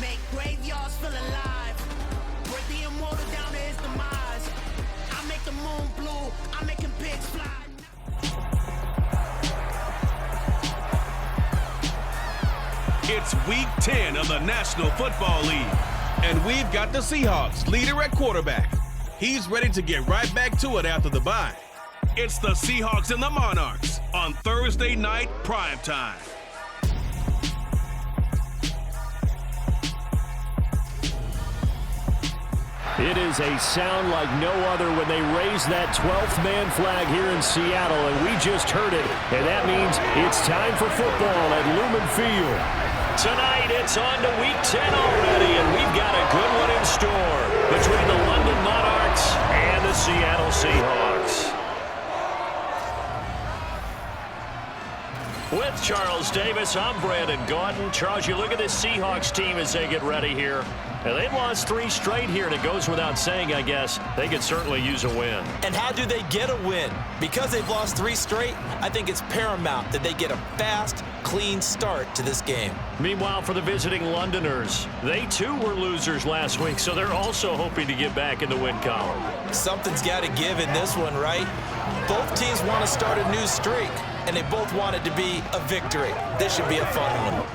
Make graveyards feel alive. Break the immortal down to his demise. I make the moon blue. I make him pigs fly. It's week 10 of the National Football League, and we've got the Seahawks leader at quarterback. He's ready to get right back to it after the bye. It's the Seahawks and the Monarchs on Thursday night primetime. It is a sound like no other when they raise that 12th man flag here in Seattle, and we just heard it, and that means it's time for football at Lumen Field. Tonight, it's on to Week 10 already, and we've got a good one in store between the London Monarchs and the Seattle Seahawks. With Charles Davis, I'm Brandon Gaudin. Charles, you look at this Seahawks team as they get ready here. And they've lost 3 straight here, and it goes without saying, I guess, they could certainly use a win. And how do they get a win? Because they've lost 3 straight, I think it's paramount that they get a fast, clean start to this game. Meanwhile, for the visiting Londoners, they too were losers last week, so they're also hoping to get back in the win column. Something's got to give in this one, right? Both teams want to start a new streak, and they both want it to be a victory. This should be a fun one.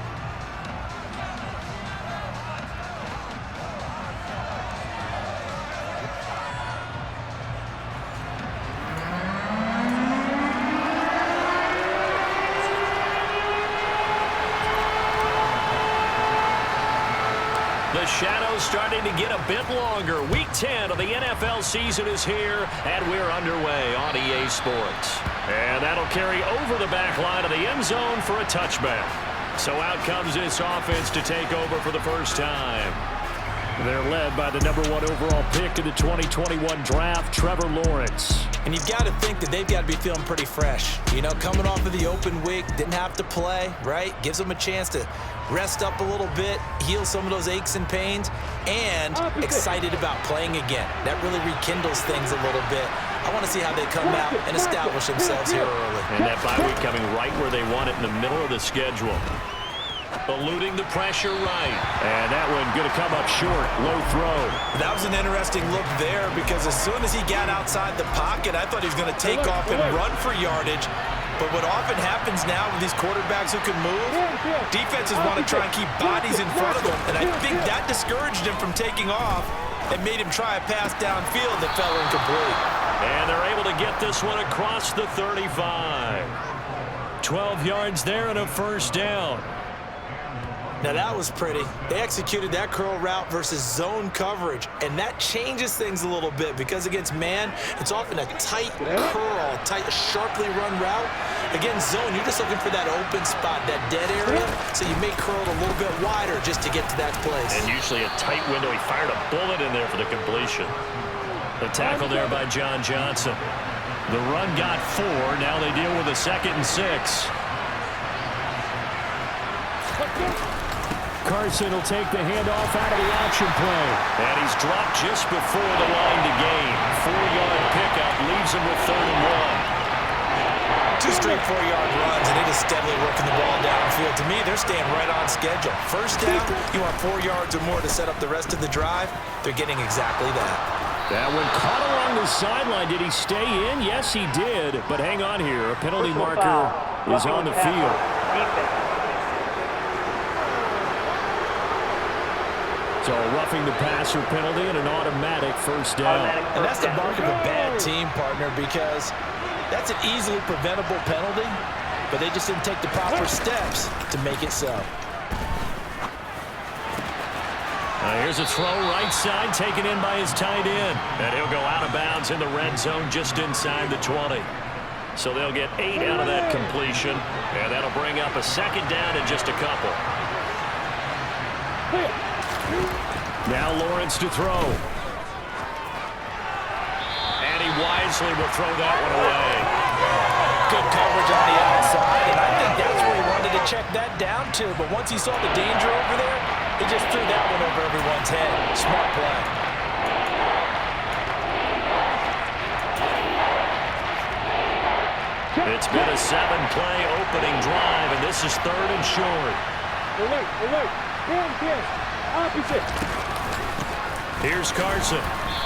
The shadow's starting to get a bit longer. Week 10 of the NFL season is here, and we're underway on EA Sports. And that'll carry over the back line of the end zone for a touchback. So out comes this offense to take over for the first time. They're led by the #1 overall pick in the 2021 draft, Trevor Lawrence. And you've got to think that they've got to be feeling pretty fresh. You know, coming off of the open week, didn't have to play, right? Gives them a chance to rest up a little bit, heal some of those aches and pains, and excited about playing again. That really rekindles things a little bit. I want to see how they come out and establish themselves here early. And that bye week coming right where they want it, in the middle of the schedule. Eluding the pressure right. And that one going to come up short. Low throw. That was an interesting look there because as soon as he got outside the pocket, I thought he was going to take off and run for yardage. But what often happens now with these quarterbacks who can move, defenses want to try and keep bodies in front of them. And I think that discouraged him from taking off and made him try a pass downfield that fell incomplete. And they're able to get this one across the 35. 12 yards there and a first down. Now that was pretty. They executed that curl route versus zone coverage, and that changes things a little bit because against man, it's often a tight curl, sharply run route. Against zone, you're just looking for that open spot, that dead area, so you may curl it a little bit wider just to get to that place. And usually a tight window. He fired a bullet in there for the completion. The tackle there by John Johnson. The run got 4. Now they deal with a 2nd and 6. Carson will take the handoff out of the action play. And he's dropped just before the line to gain. 4-yard pickup leaves him with 3rd and 1. 2 straight 4-yard runs, and it is steadily working the ball downfield. To me, they're staying right on schedule. First down, you want 4 yards or more to set up the rest of the drive. They're getting exactly that. That one caught along the sideline. Did he stay in? Yes, he did. But hang on here. A penalty marker is on the field. So roughing the passer penalty and an automatic first down. And that's the mark of a bad team, partner, because that's an easily preventable penalty, but they just didn't take the proper steps to make it so. Here's a throw right side taken in by his tight end. And he'll go out of bounds in the red zone just inside the 20. So they'll get 8 out of that completion, and that'll bring up a 2nd down in just a couple. Now Lawrence to throw. And he wisely will throw that one away. Good coverage on the outside, and I think that's where he wanted to check that down to. But once he saw the danger over there, he just threw that one over everyone's head. Smart play. It's been a 7-play opening drive, and this is 3rd and short. Here's Carson.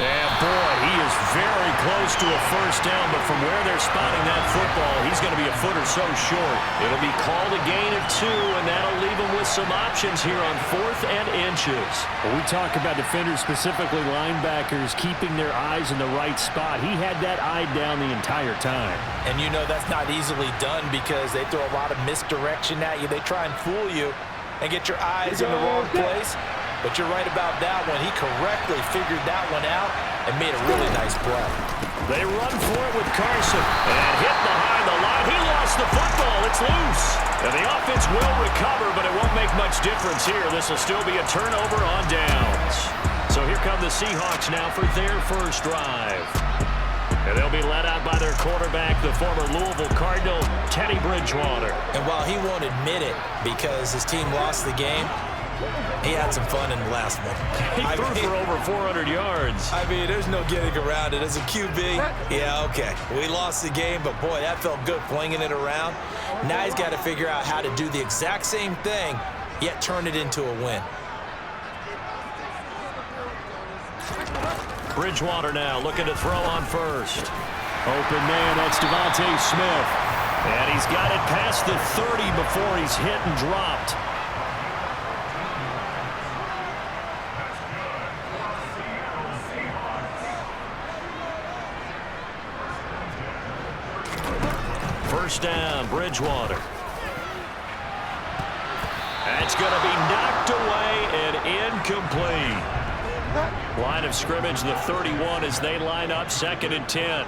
And, boy, he is very close to a first down, but from where they're spotting that football, he's going to be a foot or so short. It'll be called a gain of 2, and that'll leave him with some options here on 4th and inches. When we talk about defenders, specifically linebackers, keeping their eyes in the right spot, he had that eye down the entire time. And you know that's not easily done because they throw a lot of misdirection at you. They try and fool you and get your eyes in the wrong place. But you're right about that one. He correctly figured that one out and made a really nice play. They run for it with Carson. And hit behind the line. He lost the football. It's loose. And the offense will recover, but it won't make much difference here. This will still be a turnover on downs. So here come the Seahawks now for their first drive. And they'll be led out by their quarterback, the former Louisville Cardinal, Teddy Bridgewater. And while he won't admit it because his team lost the game, he had some fun in the last one. He threw for over 400 yards. I mean, there's no getting around it. As a QB, yeah, okay. We lost the game, but boy, that felt good flinging it around. Now he's got to figure out how to do the exact same thing, yet turn it into a win. Bridgewater now looking to throw on first. Open man, that's Devontae Smith. And he's got it past the 30 before he's hit and dropped. First down, Bridgewater. That's going to be knocked away and incomplete. Line of scrimmage, the 31 as they line up, 2nd and 10.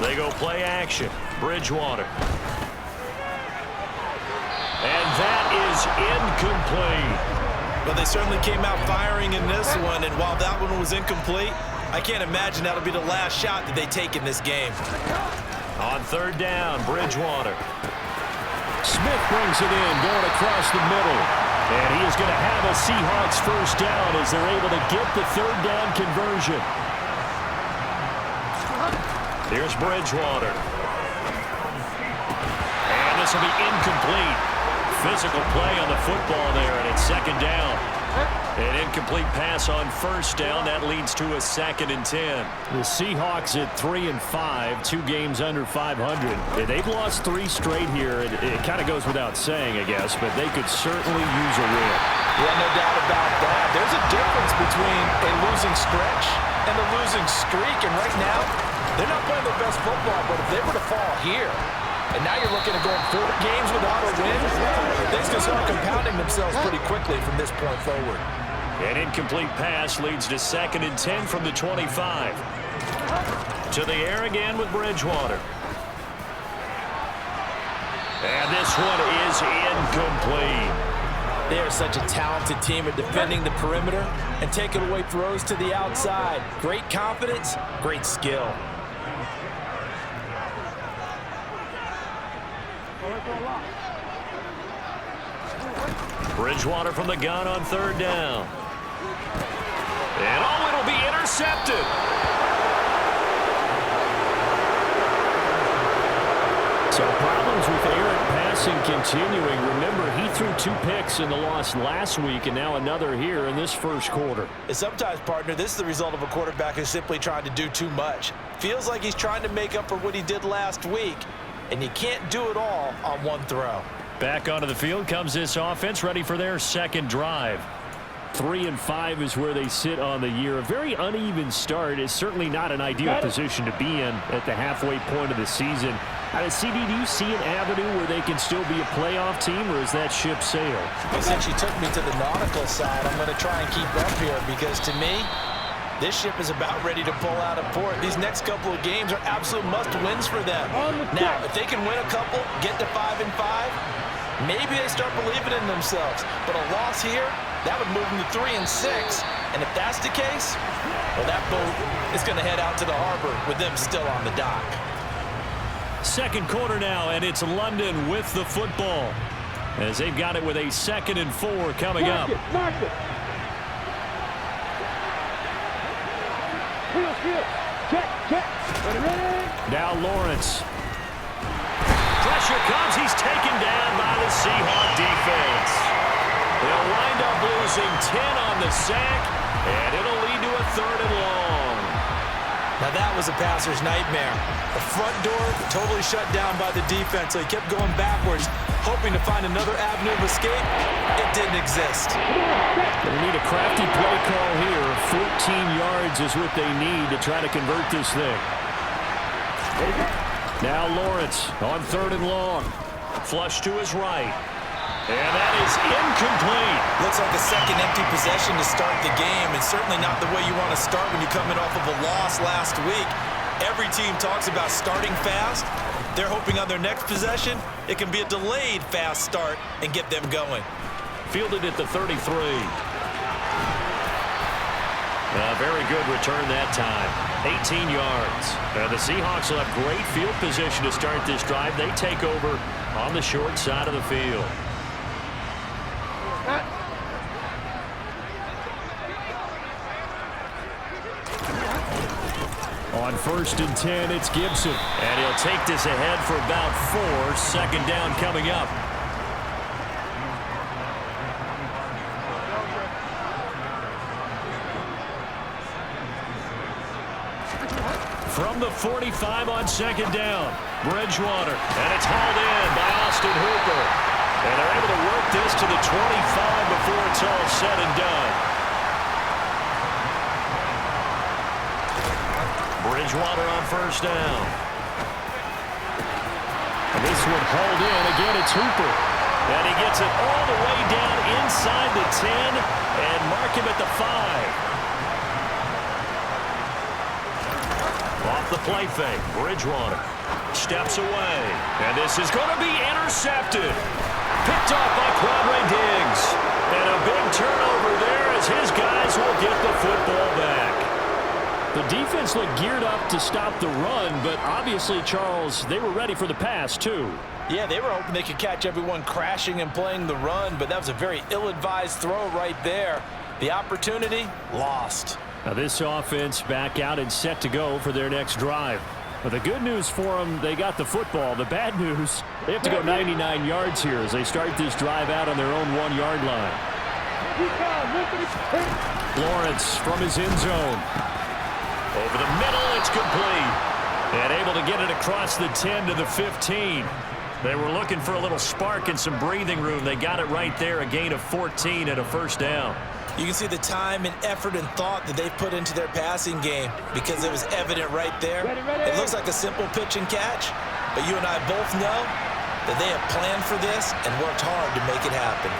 They go play action. Bridgewater. And that is incomplete. Well, they certainly came out firing in this one, and while that one was incomplete, I can't imagine that'll be the last shot that they take in this game. On 3rd down, Bridgewater. Smith brings it in, going across the middle. And he is going to have a Seahawks first down as they're able to get the 3rd down conversion. Here's Bridgewater. And this will be incomplete. Physical play on the football there, and it's 2nd down. An incomplete pass on 1st down. That leads to a 2nd and 10. The Seahawks at 3-5, 2 games under 500. They've lost 3 straight here. It kind of goes without saying, I guess, but they could certainly use a win. Yeah, no doubt about that. There's a difference between a losing stretch and a losing streak, and right now, they're not playing their best football, but if they were to fall here, and now you're looking at going 4 games without a win, things can start compounding themselves pretty quickly from this point forward. An incomplete pass leads to 2nd and 10 from the 25. To the air again with Bridgewater. And this one is incomplete. They are such a talented team at defending the perimeter and taking away throws to the outside. Great confidence, great skill. Bridgewater from the gun on 3rd down. And oh, it'll be intercepted. So problems with errant passing continuing. Remember, he threw 2 picks in the loss last week and now another here in this first quarter. And sometimes, partner, this is the result of a quarterback who's simply trying to do too much. Feels like he's trying to make up for what he did last week, and you can't do it all on one throw. Back onto the field comes this offense, ready for their 2nd drive. 3-5 is where they sit on the year. A very uneven start is certainly not an ideal position to be in at the halfway point of the season. CD, do you see an avenue where they can still be a playoff team, or is that ship sailed? Well, since you took me to the nautical side, I'm going to try and keep up here because to me, this ship is about ready to pull out of port. These next couple of games are absolute must-wins for them. Now, if they can win a couple, get to 5-5, maybe they start believing in themselves. But a loss here, that would move them to 3-6. And if that's the case, well, that boat is going to head out to the harbor with them still on the dock. 2nd quarter now, and it's London with the football. as they've got it with a 2nd and 4 coming up. Mark it. Check. Now Lawrence. Pressure comes. He's taken down by the Seahawk defense. They'll wind up losing 10 on the sack, and it'll lead to a 3rd and long. Now that was a passer's nightmare. The front door totally shut down by the defense, so he kept going backwards, hoping to find another avenue of escape. It didn't exist. They need a crafty play call here. 14 yards is what they need to try to convert this thing. Now Lawrence on 3rd and long. Flush to his right. And that is incomplete. Looks like a second empty possession to start the game, and certainly not the way you want to start when you're coming off of a loss last week. Every team talks about starting fast. They're hoping on their next possession, it can be a delayed fast start and get them going. Fielded at the 33. A very good return that time. 18 yards. The Seahawks will have great field position to start this drive. They take over on the short side of the field. On 1st and 10, it's Gibson. And he'll take this ahead for about 4. 2nd down coming up. From the 45 on 2nd down, Bridgewater. And it's hauled in by Austin Hooper. And they're able to work this to the 25 before it's all said and done. Bridgewater on 1st down. And this one hauled in. Again, it's Hooper. And he gets it all the way down inside the 10 and mark him at the 5. Off the play fake, Bridgewater steps away. And this is going to be intercepted. Picked off by Quadre Diggs. And a big turnover there as his guys will get the football back. The defense looked geared up to stop the run, but obviously, Charles, they were ready for the pass, too. Yeah, they were hoping they could catch everyone crashing and playing the run, but that was a very ill-advised throw right there. The opportunity, lost. Now this offense back out and set to go for their next drive. But the good news for them, they got the football. The bad news, they have to go 99 yards here as they start this drive out on their own 1-yard line. Lawrence from his end zone. Over the middle, it's complete. And able to get it across the 10 to the 15. They were looking for a little spark and some breathing room. They got it right there, a gain of 14 and a 1st down. You can see the time and effort and thought that they've put into their passing game because it was evident right there. It looks like a simple pitch and catch, but you and I both know that they have planned for this and worked hard to make it happen.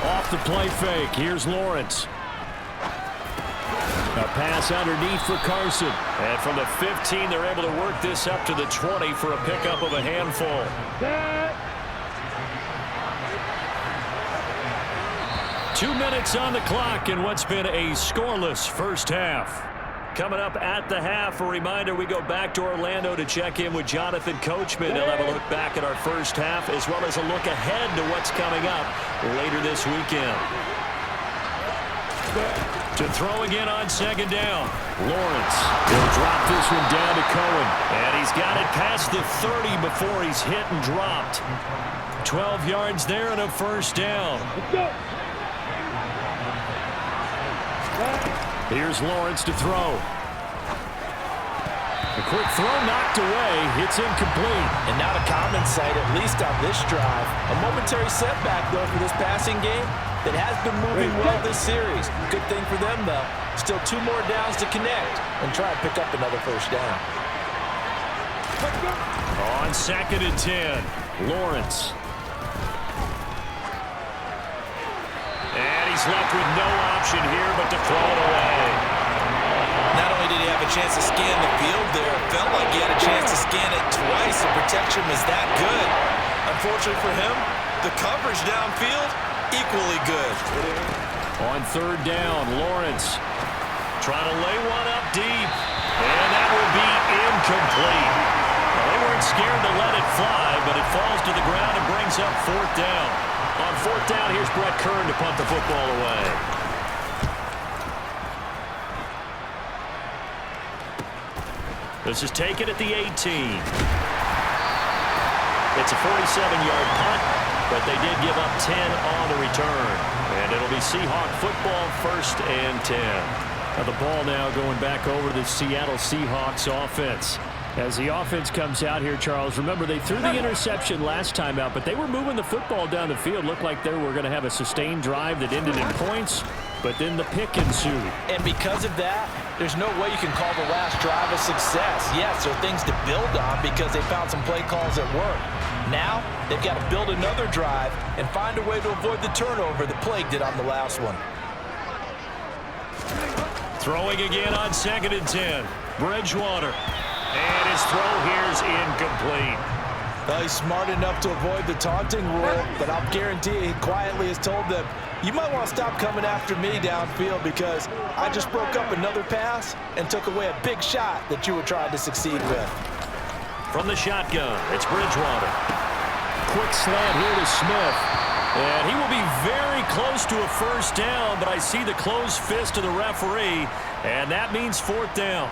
Off the play fake, here's Lawrence. A pass underneath for Carson. And from the 15, they're able to work this up to the 20 for a pickup of a handful. 2 minutes on the clock in what's been a scoreless first half. Coming up at the half, a reminder, we go back to Orlando to check in with Jonathan Coachman. He'll have a look back at our first half as well as a look ahead to what's coming up later this weekend. To throw again on 2nd down. Lawrence will drop this one down to Cohen. And he's got it past the 30 before he's hit and dropped. 12 yards there and a 1st down. Here's Lawrence to throw. A quick throw knocked away. It's incomplete. And not a common sight, at least on this drive. A momentary setback, though, for this passing game that has been moving well this series. Good thing for them, though. Still 2 more downs to connect and try and pick up another 1st down. On 2nd and 10, Lawrence. And he's left with no option here but to throw it away. Not only did he have a chance to scan the field there, it felt like he had a chance to scan it twice. The protection was that good. Unfortunately for him, the coverage downfield, equally good. On 3rd down, Lawrence. Trying to lay one up deep. And that will be incomplete. Well, they weren't scared to let it fly, but it falls to the ground and brings up 4th down. On 4th down, here's Brett Kern to punt the football away. This is taken at the 18. It's a 47-yard punt, but they did give up 10 on the return. And it'll be Seahawk football, 1st and 10. Now the ball now going back over to the Seattle Seahawks offense. As the offense comes out here, Charles, remember they threw the interception last time out, but they were moving the football down the field. Looked like they were going to have a sustained drive that ended in points, but then the pick ensued. And because of that, there's no way you can call the last drive a success. Yes, there are things to build on because they found some play calls that work. Now, they've got to build another drive and find a way to avoid the turnover that plagued it on the last one. Throwing again on 2nd and 10. Bridgewater. And his throw here's incomplete. Well, he's smart enough to avoid the taunting rule, but I'll guarantee he quietly has told them, you might want to stop coming after me downfield because I just broke up another pass and took away a big shot that you were trying to succeed with. From the shotgun, it's Bridgewater. Quick slant here to Smith. And he will be very close to a 1st down, but I see the closed fist of the referee, and that means 4th down.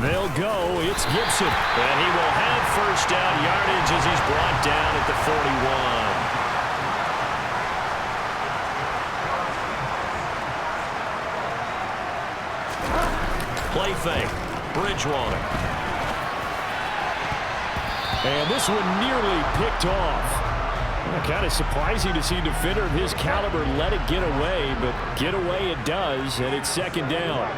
They'll go. It's Gibson. And he will have 1st down yardage as he's brought down at the 41. Play fake. Bridgewater. And this one nearly picked off. Kind of surprising to see a defender of his caliber let it get away, but get away it does, and it's 2nd down.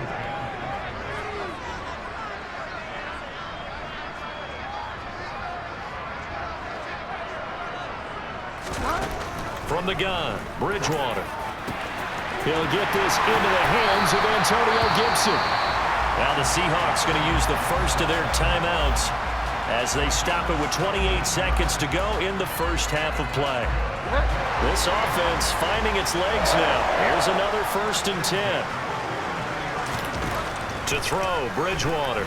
From the gun, Bridgewater. He'll get this into the hands of Antonio Gibson. Now the Seahawks going to use the first of their timeouts as they stop it with 28 seconds to go in the 1st half of play. This offense finding its legs now. Here's another 1st and 10. To throw, Bridgewater.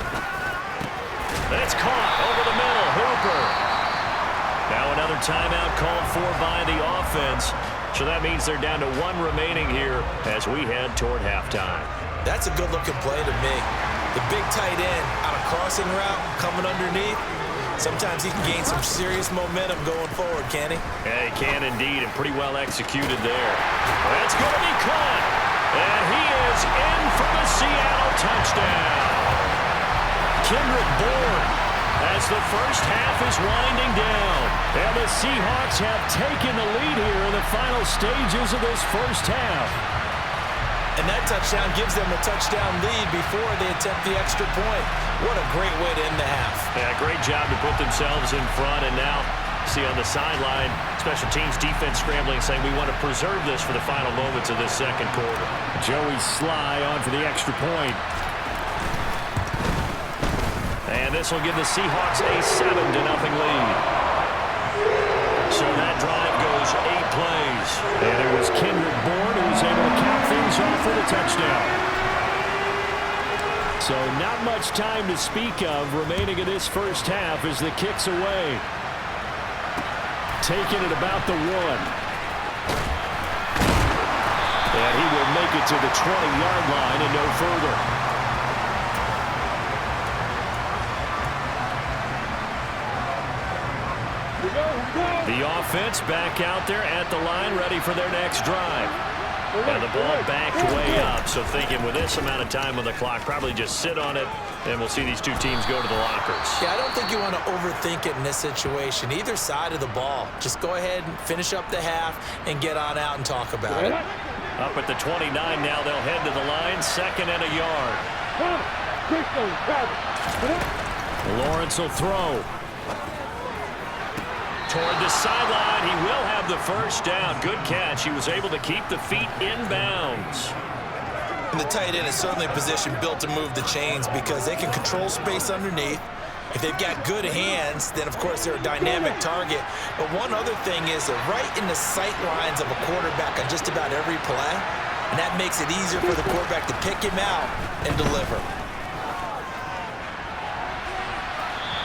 That's caught over the middle, Hooper. Now another timeout called for by the offense. So that means they're down to 1 remaining here as we head toward halftime. That's a good-looking play to me. The big tight end on a crossing route coming underneath. Sometimes he can gain some serious momentum going forward, can he? Yeah, he can indeed, and pretty well executed there. That's going to be caught. And he is in for the Seattle touchdown. Kendrick Bourne as the 1st half is winding down. And the Seahawks have taken the lead here in the final stages of this 1st half. And that touchdown gives them a touchdown lead before they attempt the extra point. What a great way to end the half. Yeah, great job to put themselves in front. And now, see on the sideline, special teams defense scrambling, saying we want to preserve this for the final moments of this 2nd quarter. Joey Sly on for the extra point. And this will give the Seahawks a 7-0 lead. So that drive goes 8 plays. And it was Kendrick Bourne who was able to cap things off for the touchdown. So not much time to speak of remaining in this 1st half as the kick's away. Taking it about the 1. And he will make it to the 20-yard line and no further. The offense back out there at the line, ready for their next drive. And the ball backed way up, so thinking with this amount of time on the clock, probably just sit on it, and we'll see these 2 teams go to the lockers. Yeah, I don't think you want to overthink it in this situation. Either side of the ball. Just go ahead and finish up the half and get on out and talk about it. Up at the 29 now, they'll head to the line, 2nd and a yard. Lawrence will throw. Toward the sideline, he will have the 1st down. Good catch. He was able to keep the feet in bounds. And the tight end is certainly a position built to move the chains because they can control space underneath. If they've got good hands, then of course they're a dynamic target. But one other thing is they're right in the sight lines of a quarterback on just about every play, and that makes it easier for the quarterback to pick him out and deliver.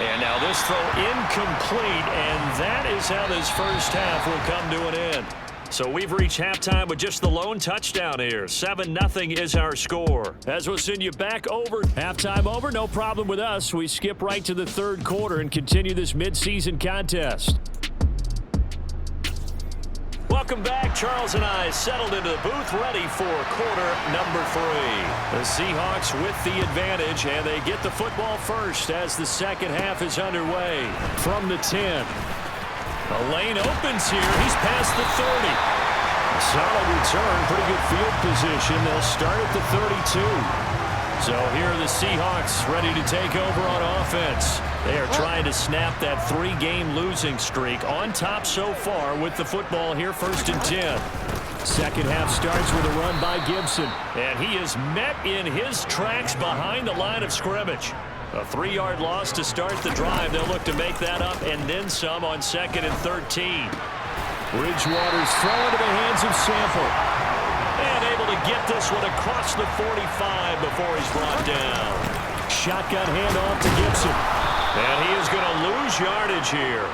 And now this throw incomplete, and that is how this first half will come to an end. So we've reached halftime with just the lone touchdown here. 7-0 is our score. As we'll send you back over. Halftime over, no problem with us. We skip right to the third quarter and continue this midseason contest. Welcome back. Charles and I settled into the booth, ready for quarter number 3. The Seahawks with the advantage, and they get the football first as the second half is underway. From the 10. The lane opens here. He's past the 30. Solid return. Pretty good field position. They'll start at the 32. So here are the Seahawks ready to take over on offense. They are trying to snap that 3-game losing streak. On top so far with the football here, 1st and 10. Second half starts with a run by Gibson. And he is met in his tracks behind the line of scrimmage. A 3-yard loss to start the drive. They'll look to make that up and then some on 2nd and 13. Bridgewater's throw into the hands of Sample. And able to get this one across the 45 before he's brought down. Shotgun handoff to Gibson. And he is going to lose yardage here.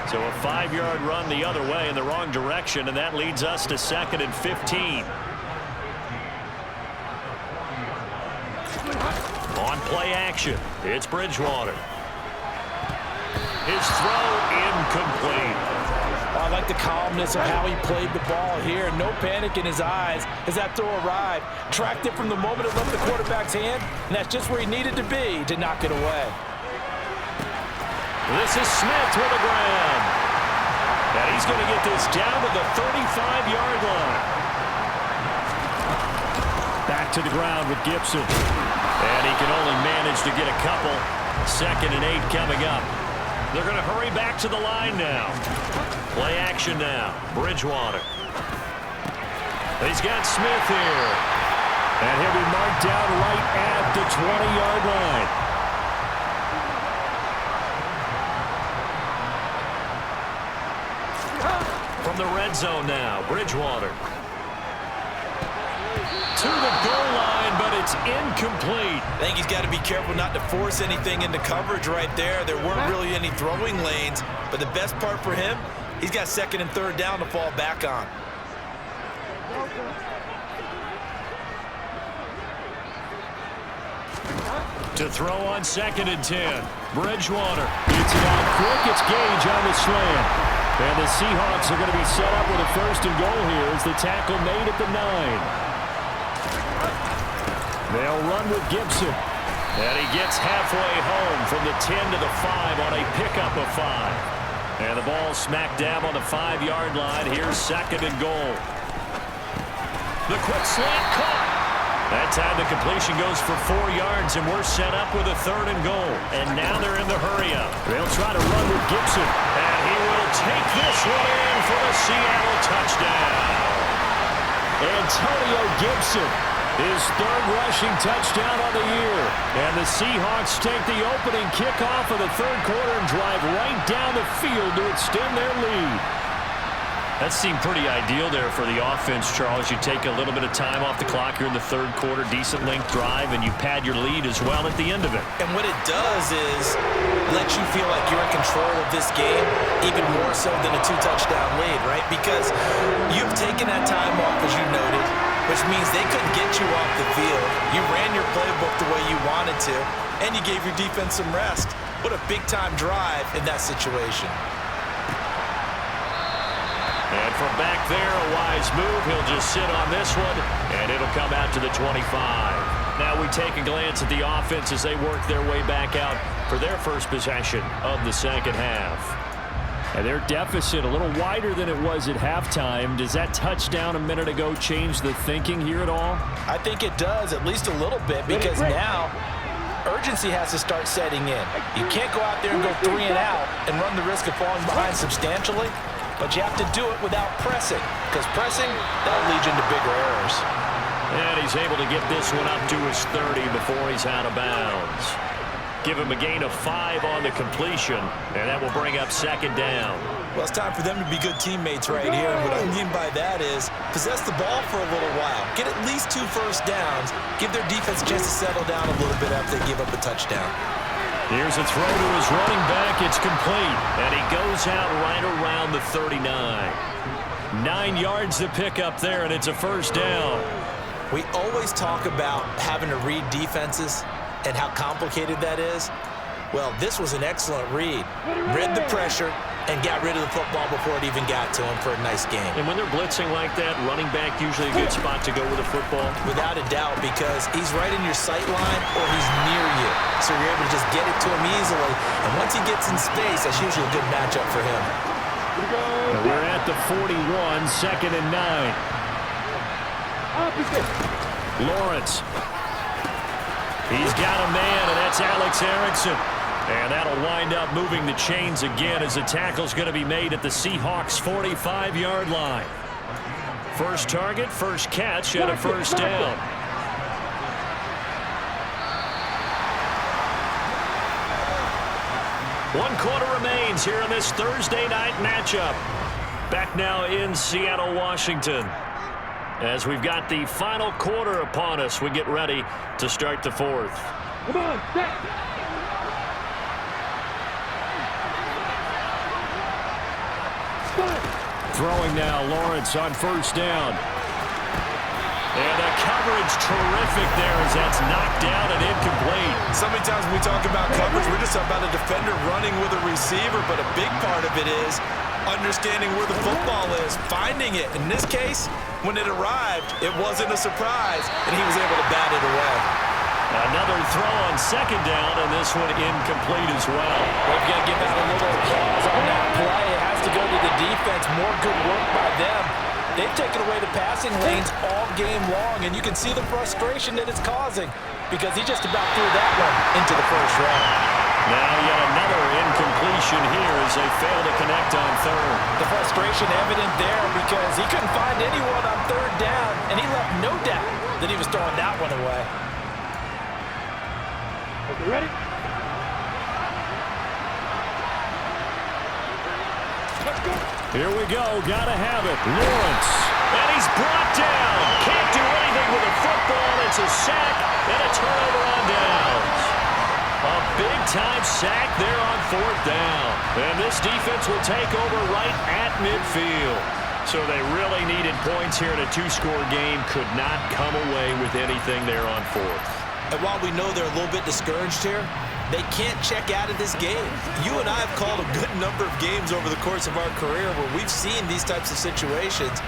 So a 5-yard run the other way in the wrong direction, and that leads us to 2nd and 15. On play action, it's Bridgewater. His throw incomplete. I like the calmness of how he played the ball here. No panic in his eyes as that throw arrived. Tracked it from the moment it left the quarterback's hand, and that's just where he needed to be to knock it away. This is Smith with a grab. And he's going to get this down to the 35-yard line. Back to the ground with Gibson. And he can only manage to get a couple. 2nd and 8 coming up. They're going to hurry back to the line now. Play action now. Bridgewater. He's got Smith here. And he'll be marked down right at the 20-yard line. From the red zone now, Bridgewater. To the goal line, but it's incomplete. I think he's got to be careful not to force anything into coverage right there. There weren't really any throwing lanes, but the best part for him, he's got 2nd and 3rd down to fall back on. To throw on 2nd and 10. Bridgewater gets it out quick. It's Gage on the slant. And the Seahawks are going to be set up with a 1st and goal here as the tackle made at the 9. They'll run with Gibson. And he gets halfway home from the 10 to the 5 on a pickup of 5. And the ball smack dab on the 5-yard line. Here's 2nd and goal. The quick slant caught. That time the completion goes for 4 yards, and we're set up with a 3rd and goal. And now they're in the hurry-up. They'll try to run with Gibson. And he will take this one in for the Seattle touchdown. Antonio Gibson, his 3rd rushing touchdown on the year. And the Seahawks take the opening kickoff of the 3rd quarter and drive right down the field to extend their lead. That seemed pretty ideal there for the offense, Charles. You take a little bit of time off the clock here in the 3rd quarter, decent length drive, and you pad your lead as well at the end of it. And what it does is let you feel like you're in control of this game, even more so than a 2-touchdown lead, right? Because you've taken that time off, as you noted, which means they couldn't get you off the field. You ran your playbook the way you wanted to, and you gave your defense some rest. What a big-time drive in that situation. And from back there, a wise move. He'll just sit on this one, and it'll come out to the 25. Now we take a glance at the offense as they work their way back out for their first possession of the second half. And their deficit a little wider than it was at halftime. Does that touchdown a minute ago change the thinking here at all? I think it does, at least a little bit, because now urgency has to start setting in. You can't go out there and go 3 and out and run the risk of falling behind substantially. But you have to do it without pressing, because pressing, that'll lead you into bigger errors. And he's able to get this one up to his 30 before he's out of bounds. give him a gain of 5 on the completion, and that will bring up 2nd down. Well, it's time for them to be good teammates right here. And what I mean by that is possess the ball for a little while. Get at least 2 first downs. Give their defense a chance to settle down a little bit after they give up a touchdown. Here's a throw to his running back. It's complete. And he goes out right around the 39. 9 yards to pick up there, and it's a 1st down. We always talk about having to read defenses and how complicated that is. Well, this was an excellent read. Read the pressure and got rid of the football before it even got to him for a nice game. And when they're blitzing like that, running back usually a good spot to go with a football? Without a doubt, because he's right in your sight line or he's near you. So you're able to just get it to him easily. And once he gets in space, that's usually a good matchup for him. And we're at the 41, 2nd and 9. Lawrence. He's got a man, and that's Alex Erickson. And that'll wind up moving the chains again as the tackle's going to be made at the Seahawks' 45-yard line. First target, first catch, and a 1st down. One quarter remains here in this Thursday night matchup. Back now in Seattle, Washington. As we've got the final quarter upon us, we get ready to start the 4th. Come on, set. Throwing now, Lawrence on 1st down. And the coverage terrific there as that's knocked down and incomplete. So many times when we talk about coverage, we're just about a defender running with a receiver, but a big part of it is understanding where the football is, finding it. In this case, when it arrived, it wasn't a surprise, and he was able to bat it away. Another throw on 2nd down, and this one incomplete as well. We've got to give out a little applause on that play. It has to go to the defense. More good work by them. They've taken away the passing lanes all game long, and you can see the frustration that it's causing because he just about threw that one into the 1st round. Now yet another incompletion here as they fail to connect on 3rd. The frustration evident there because he couldn't find anyone on 3rd down, and he left no doubt that he was throwing that one away. Okay, ready? Let's go. Here we go. Gotta have it. Lawrence. And he's brought down. Can't do anything with a football. It's a sack and a turnover on downs. A big-time sack there on 4th down. And this defense will take over right at midfield. So they really needed points here in a 2-score game. Could not come away with anything there on 4th. And while we know they're a little bit discouraged here, they can't check out of this game. You and I have called a good number of games over the course of our career where we've seen these types of situations.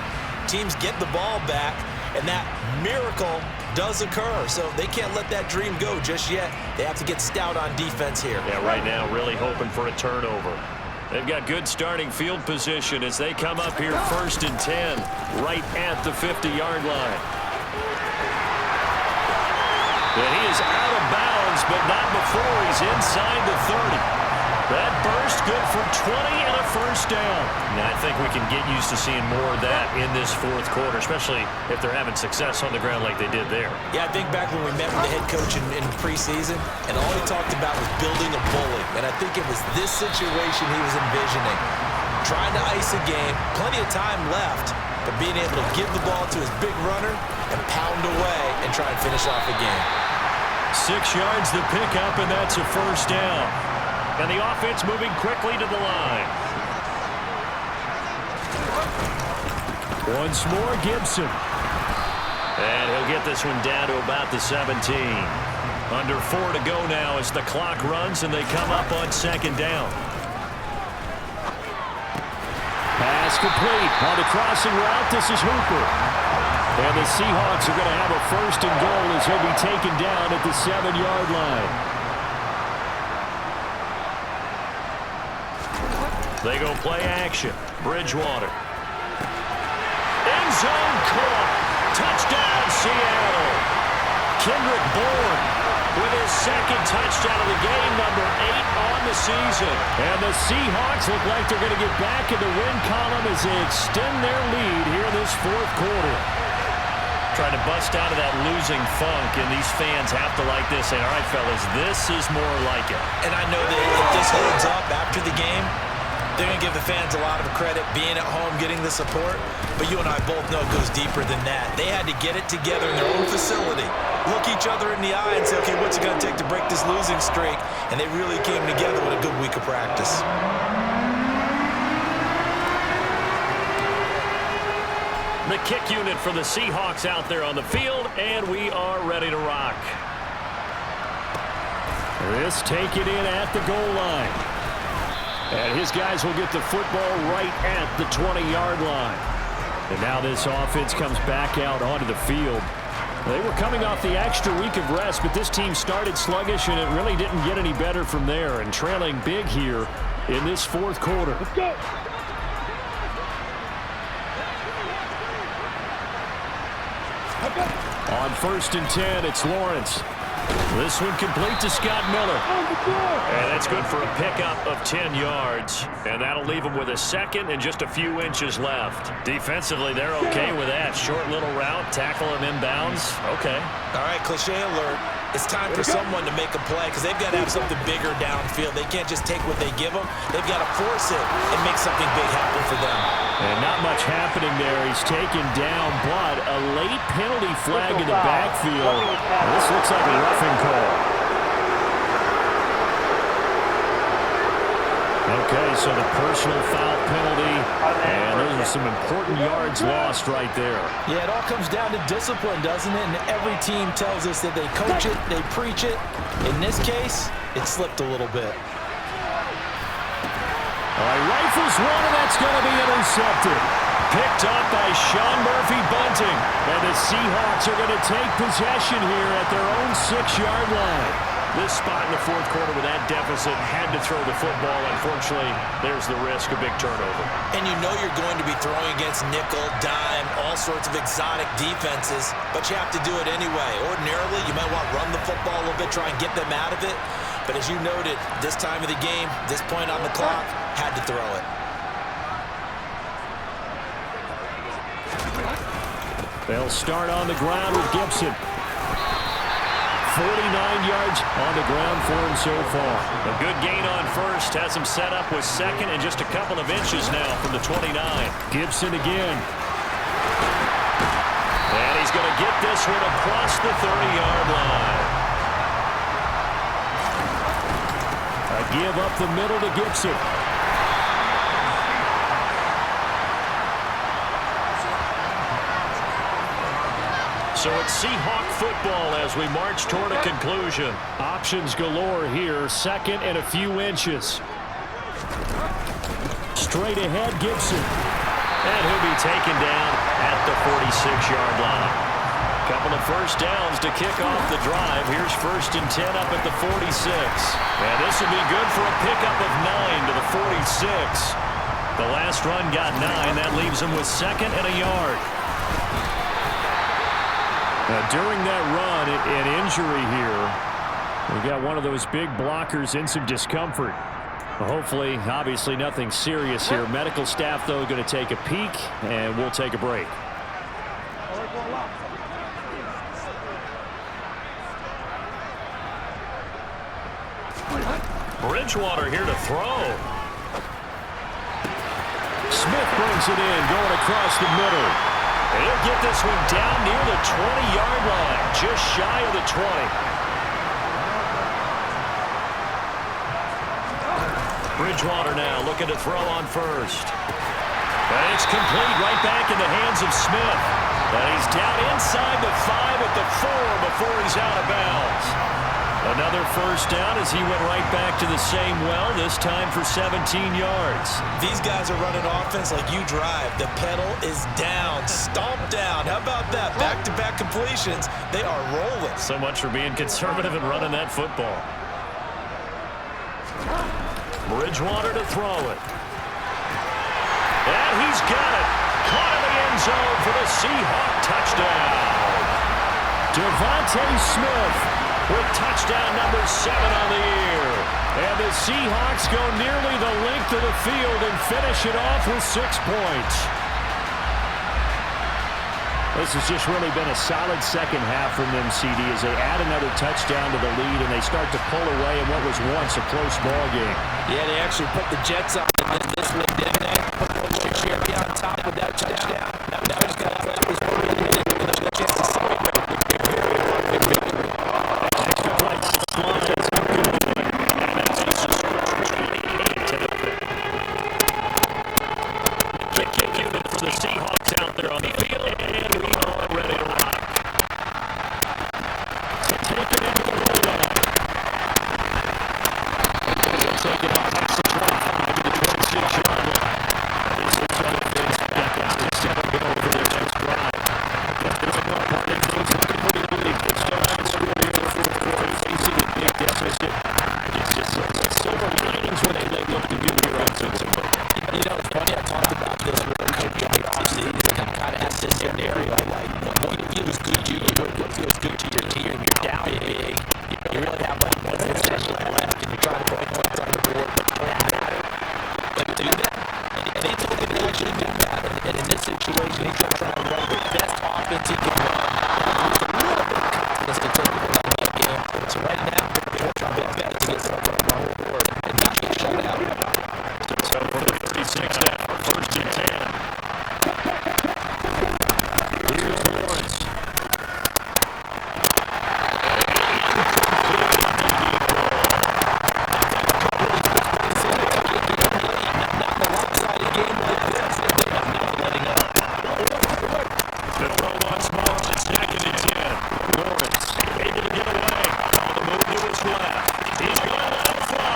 Teams get the ball back, and that miracle does occur. So they can't let that dream go just yet. They have to get stout on defense here. Yeah, right now really hoping for a turnover. They've got good starting field position as they come up here 1st and 10, right at the 50-yard line. And he is out of bounds, but not before he's inside the 30. That burst good for 20 and a 1st down. And I think we can get used to seeing more of that in this 4th quarter, especially if they're having success on the ground like they did there. Yeah, I think back when we met with the head coach in preseason, and all he talked about was building a bully. And I think it was this situation he was envisioning. Trying to ice a game, plenty of time left, but being able to give the ball to his big runner and pound away and try and finish off the game. 6 yards to pick up, and that's a 1st down. And the offense moving quickly to the line. Once more, Gibson. And he'll get this one down to about the 17. Under 4 to go now as the clock runs, and they come up on 2nd down. Pass complete. On the crossing route, this is Hooper. And the Seahawks are going to have a 1st and goal as he'll be taken down at the 7-yard line. They go play action. Bridgewater. End zone caught. Touchdown, Seattle. Kendrick Bourne with his 2nd touchdown of the game, number 8 on the season. And the Seahawks look like they're going to get back in the win column as they extend their lead here in this 4th quarter. trying to bust out of that losing funk, and these fans have to like this. Saying, all right, fellas, this is more like it. And I know that if this holds up after the game, they're going to give the fans a lot of credit being at home, getting the support. But you and I both know it goes deeper than that. They had to get it together in their own facility, look each other in the eye and say, okay, what's it going to take to break this losing streak? And they really came together with a good week of practice. The kick unit for the Seahawks out there on the field, and we are ready to rock. This taken in at the goal line. And his guys will get the football right at the 20-yard line. And now this offense comes back out onto the field. They were coming off the extra week of rest, but this team started sluggish, and it really didn't get any better from there. And trailing big here in this fourth quarter. Let's go. On 1st and 10, it's Lawrence. This one complete to Scott Miller. And that's good for a pickup of 10 yards. And that'll leave him with a second and just a few inches left. Defensively, they're okay with that. Short little route, tackle him inbounds. Okay. All right, cliche alert. It's time for someone to make a play because they've got to have something bigger downfield. They can't just take what they give them. They've got to force it and make something big happen for them. And not much happening there. He's taken down, but a late penalty flag in the backfield. This looks like a roughing call. Okay, so the personal foul penalty, and those are some important yards lost right there. Yeah, it all comes down to discipline, doesn't it? And every team tells us that they coach it, they preach it. In this case, it slipped a little bit. All right, rifles one, and that's going to be intercepted. Picked up by Sean Murphy-Bunting. And the Seahawks are going to take possession here at their own 6-yard line. This spot in the fourth quarter with that deficit had to throw the football. Unfortunately, there's the risk of big turnover. And you know you're going to be throwing against nickel, dime, all sorts of exotic defenses, but you have to do it anyway. Ordinarily, you might want to run the football a little bit, try and get them out of it. But as you noted, this time of the game, this point on the clock, had to throw it. They'll start on the ground with Gibson. 49 yards on the ground for him so far. A good gain on first. Has him set up with second and just a couple of inches now from the 29. Gibson again. And he's going to get this one across the 30-yard line. A give up the middle to Gibson. So it's Seahawk football as we march toward a conclusion. Options galore here. Second and a few inches. Straight ahead, Gibson. And he'll be taken down at the 46-yard line. Couple of first downs to kick off the drive. Here's 1st and 10 up at the 46. And this will be good for a pickup of 9 to the 46. The last run got 9. That leaves him with second and a yard. Now, during that run, an injury here. We got one of those big blockers in some discomfort. Hopefully, obviously, nothing serious here. Medical staff, though, going to take a peek, and we'll take a break. Bridgewater here to throw. Smith brings it in, going across the middle. And he'll get this one down near the 20-yard line, just shy of the 20. Bridgewater now looking to throw on first. And it's complete right back in the hands of Smith. And he's down inside the 5 at the 4 before he's out of bounds. Another first down as he went right back to the same well, this time for 17 yards. These guys are running offense like you drive. The pedal is down, stomped down. How about that? Back-to-back completions. They are rolling. So much for being conservative and running that football. Bridgewater to throw it. And he's got it. Caught in the end zone for the Seahawk touchdown. Devontae Smith with touchdown number 7 on the year. And the Seahawks go nearly the length of the field and finish it off with 6 points. This has just really been a solid second half from them, CD, as they add another touchdown to the lead and they start to pull away in what was once a close ball game. Yeah, they actually put the Jets on this week, didn't they? Put the little cherry on top with that touchdown. Now he's got to play this one with a chance to celebrate the victory. Extra right slides. Kick unit for the Seahawks out there on the field, and we are ready to rock. So take it into the rollout. Take it off. That's the drive. Maybe the Detroit Chicago. This is how it is. Back out to 7 go over their next drive. But there's a lot of things that can complete the league. They still haven't scored here in the fourth quarter. Facing a big deficit. It's just silver linings when they look to do here on Sunday. You know, it's funny, I talked about this with a coach in the offseason. I kind of asked this scenario, like, what feels good to you? What feels good to your team? You're down big. You really have like one possession left, and you're trying to put points on the board, but you don't have it. But do that. And they told him to actually do that. And in this situation, he's trying to run the best offense he can run. There's a little bit of confidence to take it to that game. So right now, they're trying their best to get something on the board and not get shut out. So for the 36 now, first and 10. Here's Lawrence. The throw once more, it's second and 10. Lawrence able to get away. On the move to his left. He's going to let him fly.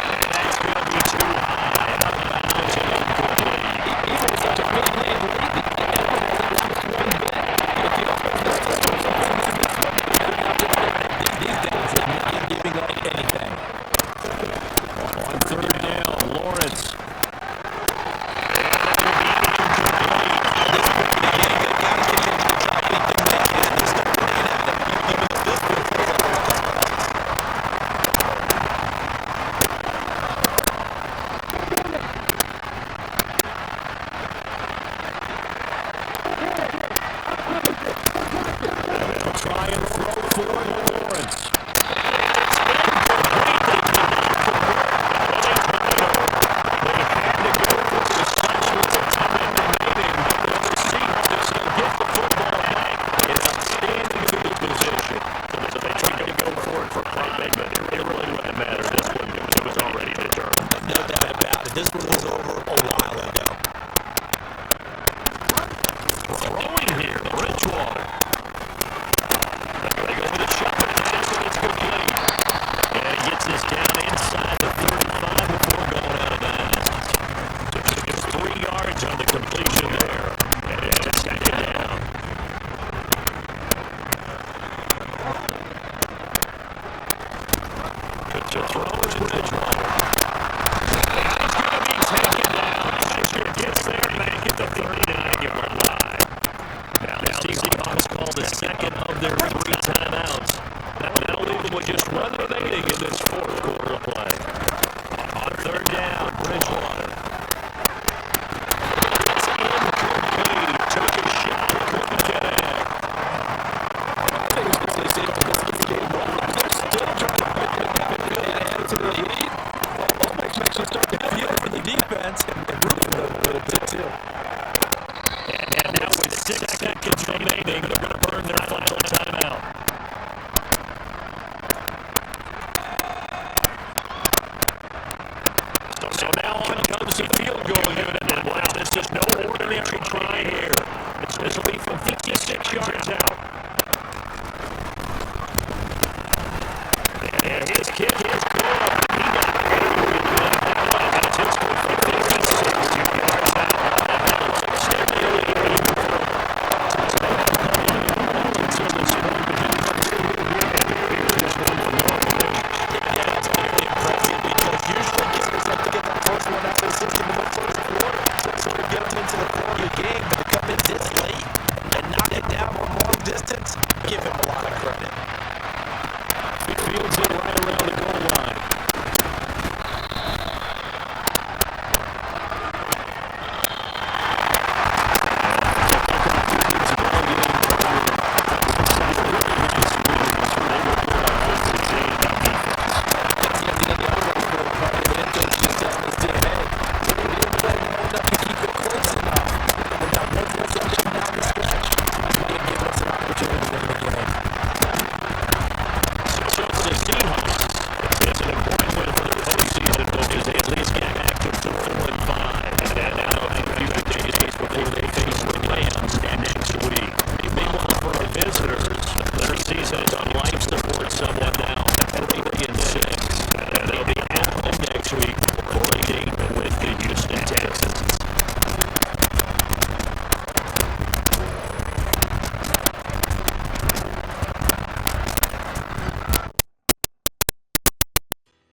And that's going to be too high. Out of bounds and incomplete. Even with such a big name, these guys are not giving up anything. On third down, Lawrence. Try and throw for Lawrence. This one was over a while ago. Throwing here, Bridgewater. They go for the shot, and it's complete. And he gets this down inside the 35 before going out of bounds. Just 3 yards on the completion there. And it's second down. Good to throw to Bridgewater. Gets there back at the 39-yard line. Now the Seahawks call the second of their 3 timeouts. That'll leave them with just one remaining in this fourth quarter of play. On third down, Bridgewater. It's incomplete. Took a shot, couldn't get it. I think it's because they say this game they're still trying to add to the lead. Almost makes you start to feel for the defense and really the too.